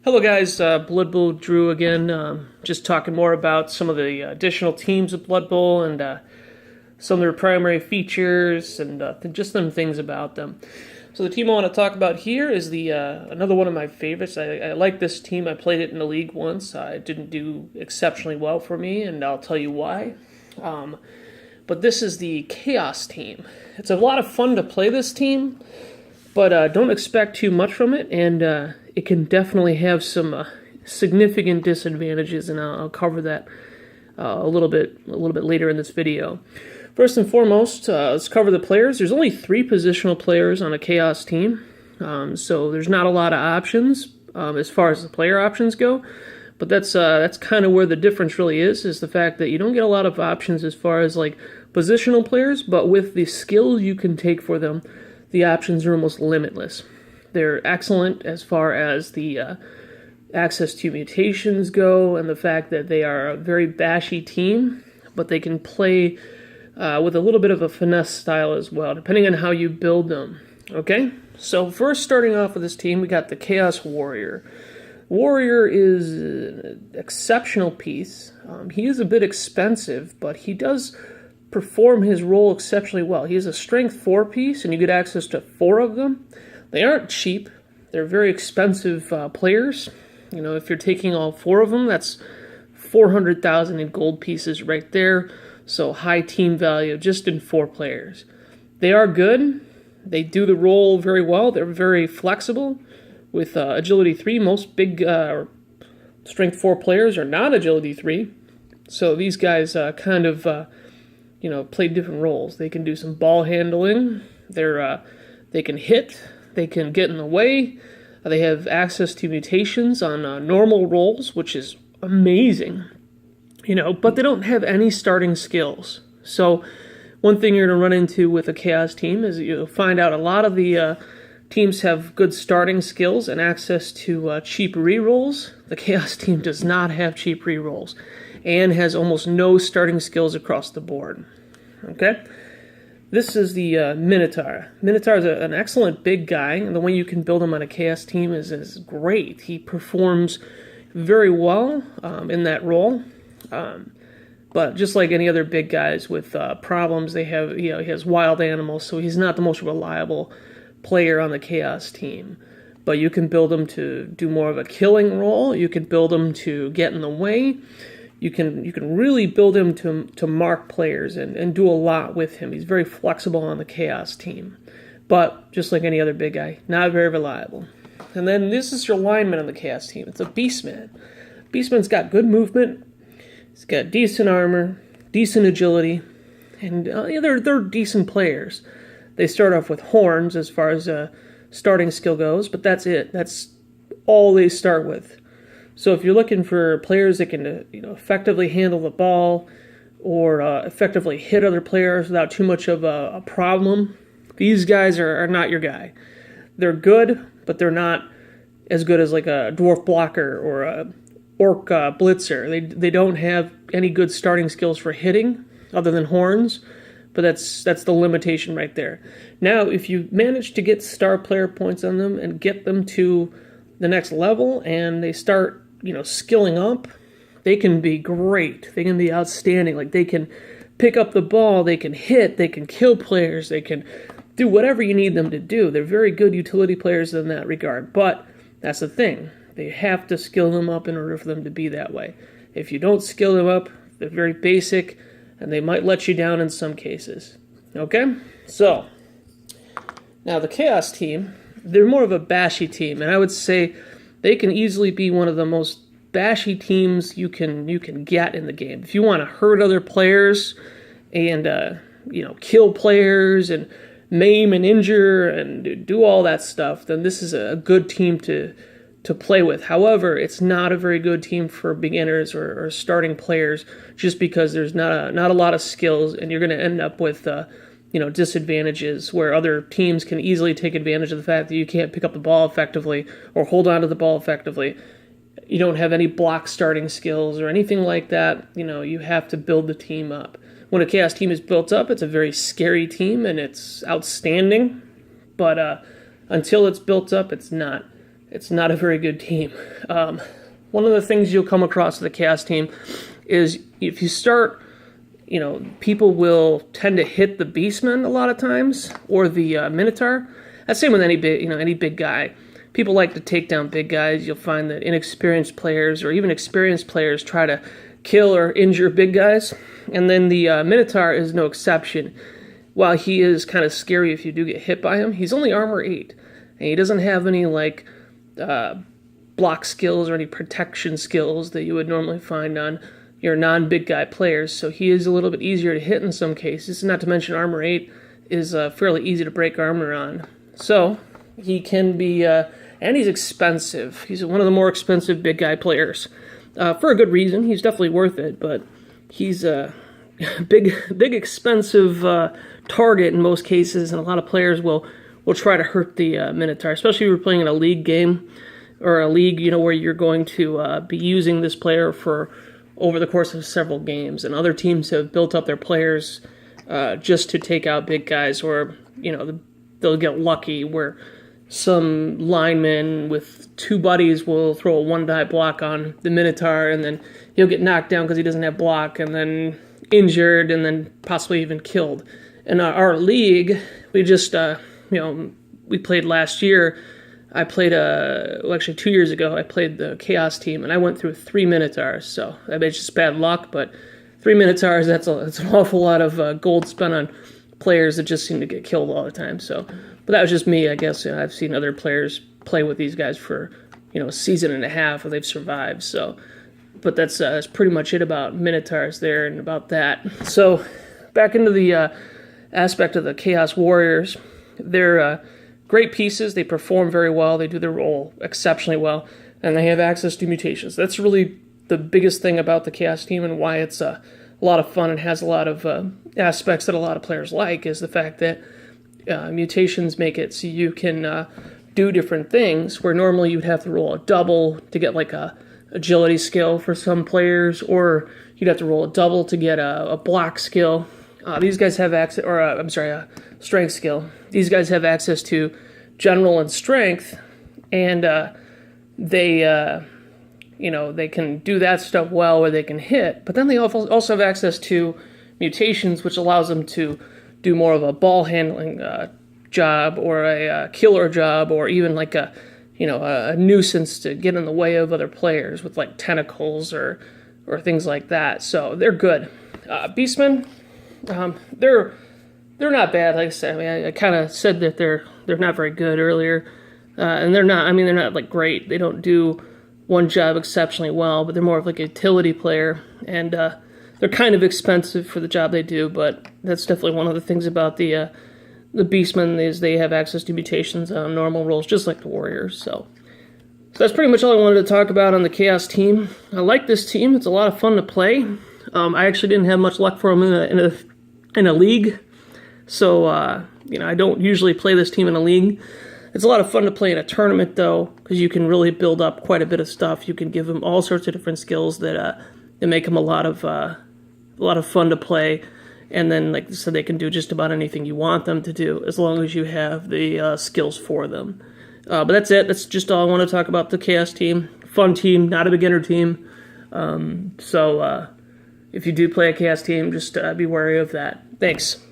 Hello guys, Blood Bowl Drew again, just talking more about some of the additional teams of Blood Bowl and some of their primary features and just some things about them. So the team I want to talk about here is the another one of my favorites. I like this team. I played it in the league once. It didn't do exceptionally well for me, and I'll tell you why. But this is the Chaos team. It's a lot of fun to play this team, but don't expect too much from it, and it can definitely have some significant disadvantages, and I'll cover that a little bit later in this video. First and foremost, let's cover the players. There's only 3 positional players on a Chaos team, so there's not a lot of options as far as the player options go. But that's kind of where the difference really is the fact that you don't get a lot of options as far as like positional players, but with the skills you can take for them, the options are almost limitless. They're excellent as far as the access to mutations go, and the fact that they are a very bashy team, but they can play with a little bit of a finesse style as well, depending on how you build them. Okay? So first, starting off with this team, we got the Chaos Warrior. Warrior is an exceptional piece. He is a bit expensive, but he does perform his role exceptionally well. He is a strength 4 piece, and you get access to 4 of them. They aren't cheap. They're very expensive players. You know, if you're taking all 4 of them, that's 400,000 in gold pieces right there. So high team value just in 4 players. They are good. They do the role very well. They're very flexible. With agility 3, most big strength 4 players are not agility 3. So these guys kind of play different roles. They can do some ball handling. They can hit. They can get in the way. They have access to mutations on normal rolls, which is amazing. But they don't have any starting skills. So one thing you're going to run into with a Chaos team is you'll find out a lot of the teams have good starting skills and access to cheap rerolls. The Chaos team does not have cheap rerolls and has almost no starting skills across the board. Okay? This is the Minotaur. Minotaur is an excellent big guy, and the way you can build him on a Chaos team is great. He performs very well in that role. But just like any other big guys with problems, he has wild animals, so he's not the most reliable player on the Chaos team. But you can build him to do more of a killing role. You can build him to get in the way. You can really build him to mark players and do a lot with him. He's very flexible on the Chaos team. But just like any other big guy, not very reliable. And then this is your lineman on the Chaos team. It's a Beastman. Beastman's got good movement. He's got decent armor, decent agility, and they're decent players. They start off with horns as far as starting skill goes, but that's it. That's all they start with. So if you're looking for players that can effectively handle the ball or effectively hit other players without too much of a problem, these guys are not your guy. They're good, but they're not as good as like a dwarf blocker or a orc blitzer. They don't have any good starting skills for hitting other than horns, but that's the limitation right there. Now, if you manage to get star player points on them and get them to the next level and they start skilling up, they can be great. They can be outstanding. Like, they can pick up the ball, they can hit, they can kill players, they can do whatever you need them to do. They're very good utility players in that regard, but that's the thing. They have to skill them up in order for them to be that way. If you don't skill them up, they're very basic, and they might let you down in some cases. Okay? So, now the Chaos team, they're more of a bashy team, and I would say they can easily be one of the most bashy teams you can get in the game. If you want to hurt other players and kill players and maim and injure and do all that stuff, then this is a good team to play with. However, it's not a very good team for beginners or starting players, just because there's not a lot of skills, and you're going to end up with disadvantages where other teams can easily take advantage of the fact that you can't pick up the ball effectively or hold on to the ball effectively. You don't have any block starting skills or anything like that. You have to build the team up. When a Chaos team is built up, it's a very scary team and it's outstanding. But until it's built up, it's not it's not a very good team. One of the things you'll come across with the Chaos team is if you start, people will tend to hit the Beastman a lot of times, or the Minotaur. That's the same with any big guy. People like to take down big guys. You'll find that inexperienced players or even experienced players try to kill or injure big guys. And then the Minotaur is no exception. While he is kind of scary if you do get hit by him, he's only armor 8. And he doesn't have any block skills or any protection skills that you would normally find on your non-big guy players. So he is a little bit easier to hit in some cases. Not to mention armor 8 is fairly easy to break armor on. So he can be... and he's expensive. He's one of the more expensive big guy players. For a good reason. He's definitely worth it, but he's a big expensive target in most cases, and a lot of players will try to hurt the Minotaur, especially if you're playing in a league game, or a league, where you're going to be using this player for over the course of several games, and other teams have built up their players just to take out big guys, or, they'll get lucky where some lineman with 2 buddies will throw a 1-die block on the Minotaur, and then he'll get knocked down because he doesn't have block, and then injured, and then possibly even killed. In our league, we just, we played last year. I played, actually 2 years ago, I played the Chaos team, and I went through 3 Minotaurs, so I mean, it's just bad luck, but 3 Minotaurs, that's an awful lot of gold spent on players that just seem to get killed all the time, so... But that was just me, I guess. I've seen other players play with these guys for, a season and a half, and they've survived. So, but that's pretty much it about Minotaurs there and about that. So, back into the aspect of the Chaos Warriors. They're great pieces. They perform very well. They do their role exceptionally well, and they have access to mutations. That's really the biggest thing about the Chaos team, and why it's a lot of fun and has a lot of aspects that a lot of players like, is the fact that mutations make it so you can do different things, where normally you'd have to roll a double to get like a agility skill for some players, or you'd have to roll a double to get a block skill. These guys have access, or a strength skill. These guys have access to general and strength, and they can do that stuff well, where they can hit, but then they also have access to mutations, which allows them to do more of a ball handling job, or a killer job, or even like a nuisance to get in the way of other players with like tentacles or things like that. So they're good. Beastmen, they're not bad. Like I said, I kind of said that they're not very good earlier, and they're not. They're not like great. They don't do one job exceptionally well, but they're more of like a utility player, and they're kind of expensive for the job they do, but that's definitely one of the things about the Beastmen, is they have access to mutations on normal rolls, just like the Warriors. So that's pretty much all I wanted to talk about on the Chaos team. I like this team. It's a lot of fun to play. I actually didn't have much luck for them in a league, so I don't usually play this team in a league. It's a lot of fun to play in a tournament, though, because you can really build up quite a bit of stuff. You can give them all sorts of different skills that make them a lot of fun to play, and then, like I said, they can do just about anything you want them to do, as long as you have the skills for them. But that's it. That's just all I want to talk about the Chaos team. Fun team, not a beginner team. So if you do play a Chaos team, just be wary of that. Thanks.